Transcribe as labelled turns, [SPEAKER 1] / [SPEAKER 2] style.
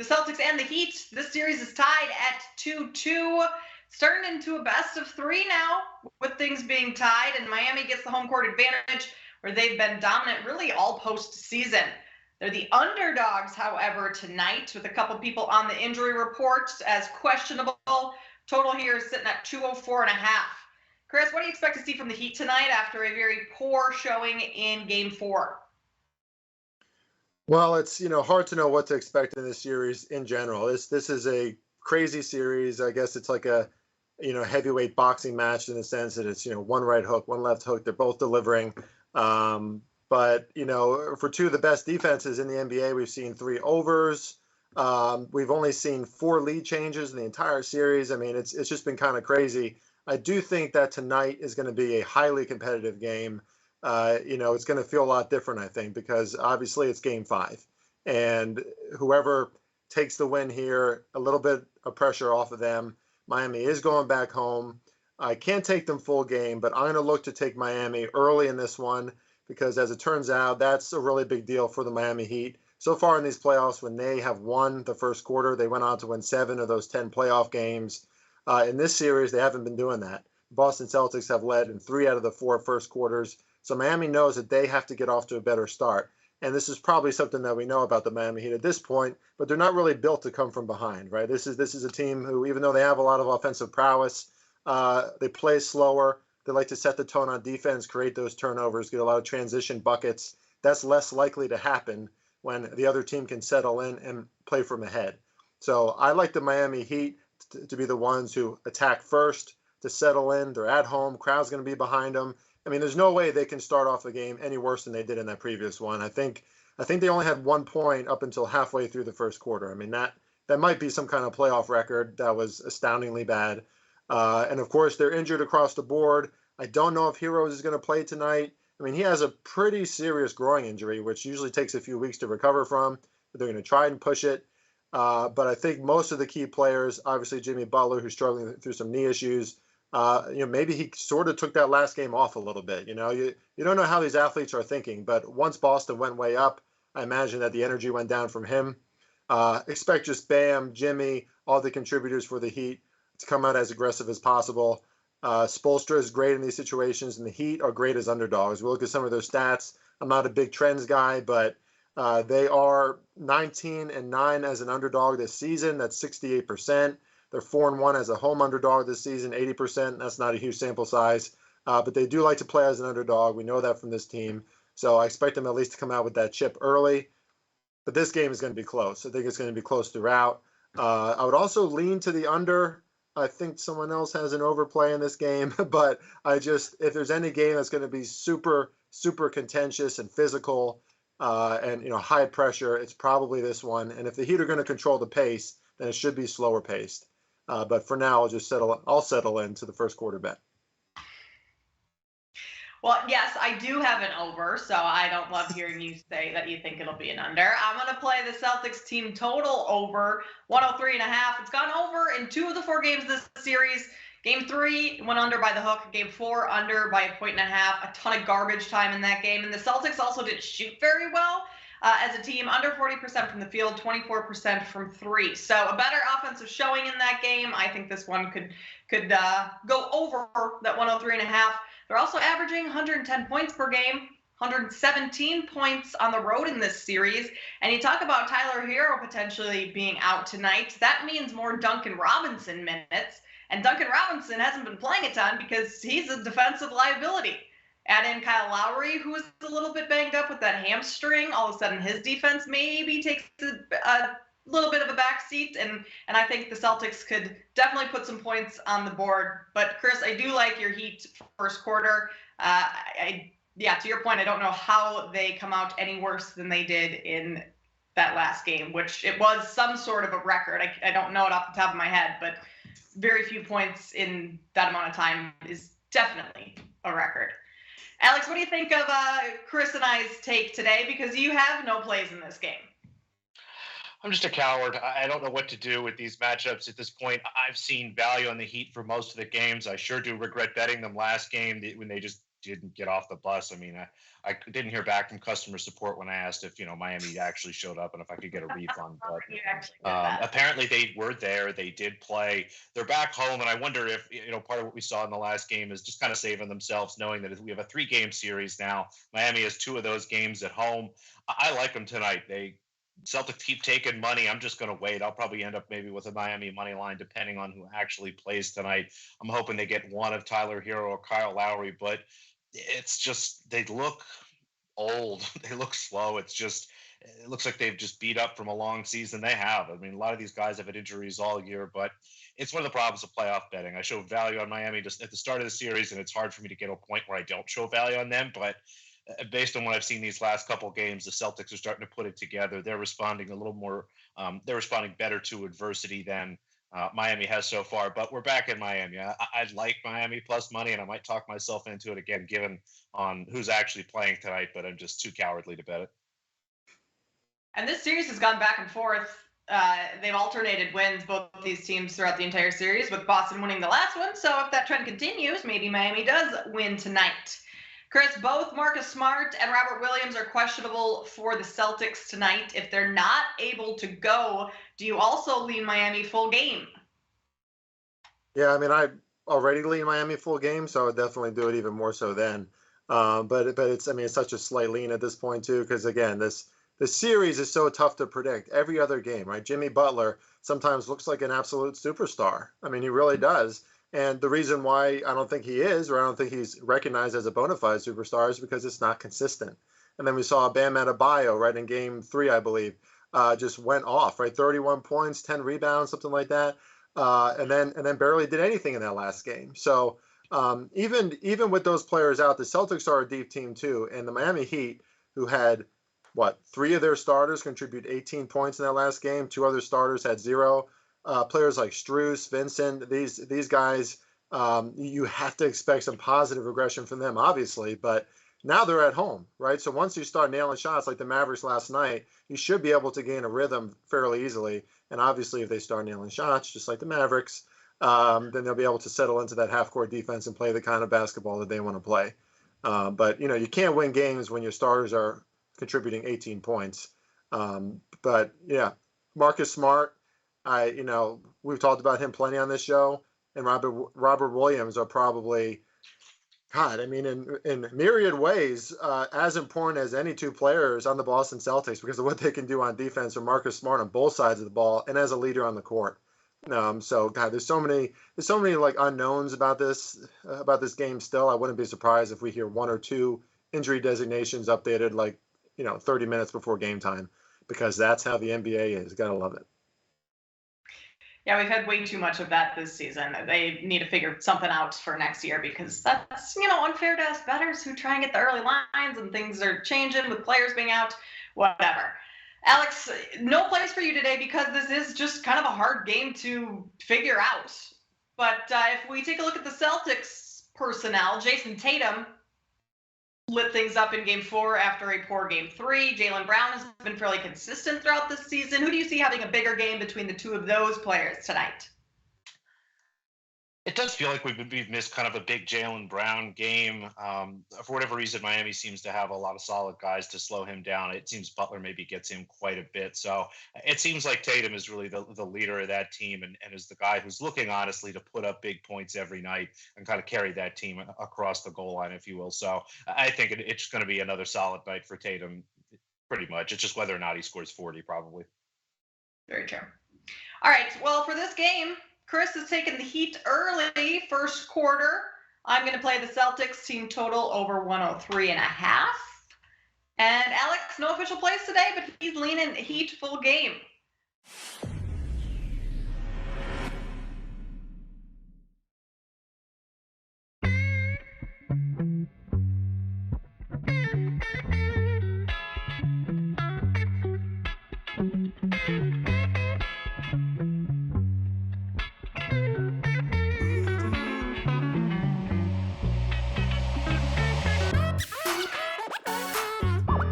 [SPEAKER 1] the Celtics and the Heat. This series is tied at 2-2. It's turned into a best of three now with things being tied, and Miami gets the home court advantage where they've been dominant really all postseason. They're the underdogs, however, tonight with a couple people on the injury report as questionable. Total here is sitting at 204.5. Chris, what do you expect to see from the Heat tonight after a very poor showing in Game 4?
[SPEAKER 2] Well, it's hard to know what to expect in this series in general. This is a crazy series. I guess it's like a heavyweight boxing match in the sense that it's one right hook, one left hook. They're both delivering. But for two of the best defenses in the NBA, we've seen 3 overs. We've only seen 4 lead changes in the entire series. I mean, it's just been kind of crazy. I do think that tonight is going to be a highly competitive game. It's going to feel a lot different, I think, because obviously it's Game 5. And whoever takes the win here, a little bit of pressure off of them. Miami is going back home. I can't take them full game, but I'm going to look to take Miami early in this one because, as it turns out, that's a really big deal for the Miami Heat. So far in these playoffs, when they have won the first quarter, they went on to win 7 of those 10 playoff games. In this series, they haven't been doing that. Boston Celtics have led in 3 out of the 4 first quarters. So Miami knows that they have to get off to a better start. And this is probably something that we know about the Miami Heat at this point, but they're not really built to come from behind, right? This is a team who, even though they have a lot of offensive prowess, they play slower. They like to set the tone on defense, create those turnovers, get a lot of transition buckets. That's less likely to happen when the other team can settle in and play from ahead. So I like the Miami Heat to be the ones who attack first, to settle in. They're at home. Crowd's going to be behind them. I mean, there's no way they can start off the game any worse than they did in that previous one. I think they only had 1 point up until halfway through the first quarter. I mean, that might be some kind of playoff record. That was astoundingly bad. And of course, they're injured across the board. I don't know if Herro is going to play tonight. I mean, he has a pretty serious groin injury, which usually takes a few weeks to recover from. But they're going to try and push it. But I think most of the key players, obviously Jimmy Butler, who's struggling through some knee issues, maybe he sort of took that last game off a little bit. You don't know how these athletes are thinking, but once Boston went way up, I imagine that the energy went down from him. Expect just Bam, Jimmy, all the contributors for the Heat to come out as aggressive as possible. Spoelstra is great in these situations, and the Heat are great as underdogs. We'll look at some of their stats. I'm not a big trends guy, but they are 19-9 as an underdog this season. That's 68%. They're 4-1 as a home underdog this season, 80%. That's not a huge sample size, but they do like to play as an underdog. We know that from this team. So I expect them at least to come out with that chip early. But this game is going to be close. I think it's going to be close throughout. I would also lean to the under. I think someone else has an overplay in this game, but if there's any game that's going to be super, super contentious and physical and high pressure, it's probably this one. And if the Heat are going to control the pace, then it should be slower paced. But for now, I'll settle into the first quarter bet.
[SPEAKER 1] Well, yes, I do have an over, so I don't love hearing you say that you think it'll be an under. I'm going to play the Celtics team total over 103.5. It's gone over in 2 of the 4 games this series. Game 3 went under by the hook. Game 4 under by 1.5 points. A ton of garbage time in that game. And the Celtics also didn't shoot very well as a team. Under 40% from the field, 24% from 3. So a better offensive showing in that game. I think this one could go over that 103.5. They're also averaging 110 points per game, 117 points on the road in this series. And you talk about Tyler Herro potentially being out tonight. That means more Duncan Robinson minutes. And Duncan Robinson hasn't been playing a ton because he's a defensive liability. Add in Kyle Lowry, who is a little bit banged up with that hamstring. All of a sudden, his defense maybe takes a little bit of a backseat, and I think the Celtics could definitely put some points on the board. But Chris, I do like your Heat first quarter. To your point, I don't know how they come out any worse than they did in that last game, which it was some sort of a record. I don't know it off the top of my head, but very few points in that amount of time is definitely a record. Alex, what do you think of Chris and I's take today? Because you have no plays in this game.
[SPEAKER 3] I'm just a coward. I don't know what to do with these matchups at this point. I've seen value on the Heat for most of the games. I sure do regret betting them last game when they just didn't get off the bus. I mean, I didn't hear back from customer support when I asked if, Miami actually showed up and if I could get a refund. But
[SPEAKER 1] You actually did that.
[SPEAKER 3] apparently they were there. They did play. They're back home. And I wonder if, part of what we saw in the last game is just kind of saving themselves, knowing that we have a 3-game series now. Miami has 2 of those games at home. I like them tonight. Celtics keep taking money. I'm just going to wait. I'll probably end up maybe with a Miami money line, depending on who actually plays tonight. I'm hoping they get one of Tyler Herro or Kyle Lowry, but it's just, they look old. They look slow. It looks like they've just beat up from a long season. They have. I mean, a lot of these guys have had injuries all year, but it's one of the problems of playoff betting. I show value on Miami just at the start of the series, and it's hard for me to get to a point where I don't show value on them, but based on what I've seen these last couple of games, the Celtics are starting to put it together. They're responding a little more. They're responding better to adversity than Miami has so far. But we're back in Miami. I'd like Miami plus money, and I might talk myself into it again, given on who's actually playing tonight. But I'm just too cowardly to bet it.
[SPEAKER 1] And this series has gone back and forth. They've alternated wins, both these teams, throughout the entire series, with Boston winning the last one. So if that trend continues, maybe Miami does win tonight. Chris, both Marcus Smart and Robert Williams are questionable for the Celtics tonight. If they're not able to go, do you also lean Miami full game?
[SPEAKER 2] Yeah, I mean, I already lean Miami full game, so I would definitely do it even more so then. But it's such a slight lean at this point too, because again, the series is so tough to predict. Every other game, right? Jimmy Butler sometimes looks like an absolute superstar. I mean, he really does. And the reason why I don't think he is, or I don't think he's recognized as a bona fide superstar, is because it's not consistent. And then we saw Bam Adebayo, right, in game 3, I believe, just went off, right? 31 points, 10 rebounds, something like that. And then barely did anything in that last game. So even with those players out, the Celtics are a deep team too. And the Miami Heat, who had, 3 of their starters contribute 18 points in that last game. 2 other starters had 0. Players like Strus, Vincent, these guys, you have to expect some positive regression from them, obviously. But now they're at home, right? So once you start nailing shots like the Mavericks last night, you should be able to gain a rhythm fairly easily. And obviously, if they start nailing shots, just like the Mavericks, then they'll be able to settle into that half-court defense and play the kind of basketball that they want to play. But, you can't win games when your starters are contributing 18 points. But, yeah, Marcus Smart, we've talked about him plenty on this show, and Robert Williams are probably, in myriad ways, as important as any 2 players on the Boston Celtics because of what they can do on defense, or Marcus Smart on both sides of the ball, and as a leader on the court. So there's so many like unknowns about this game still. I wouldn't be surprised if we hear 1 or 2 injury designations updated 30 minutes before game time, because that's how the NBA is. Gotta love it.
[SPEAKER 1] Yeah, we've had way too much of that this season. They need to figure something out for next year, because that's, unfair to us bettors who try and get the early lines, and things are changing with players being out, whatever. Alex, no place for you today because this is just kind of a hard game to figure out. But if we take a look at the Celtics personnel, Jason Tatum lit things up in game 4 after a poor game 3. Jaylen Brown has been fairly consistent throughout this season. Who do you see having a bigger game between the 2 of those players tonight?
[SPEAKER 3] It does feel like we've missed kind of a big Jaylen Brown game. For whatever reason, Miami seems to have a lot of solid guys to slow him down. It seems Butler maybe gets him quite a bit. So it seems like Tatum is really the leader of that team, and is the guy who's looking, honestly, to put up big points every night and kind of carry that team across the goal line, if you will. So I think it's going to be another solid night for Tatum, pretty much. It's just whether or not he scores 40, probably.
[SPEAKER 1] Very true. All right, well, for this game, Chris is taking the Heat early, first quarter. I'm going to play the Celtics team total over 103.5. And Alex, no official plays today, but he's leaning Heat full game.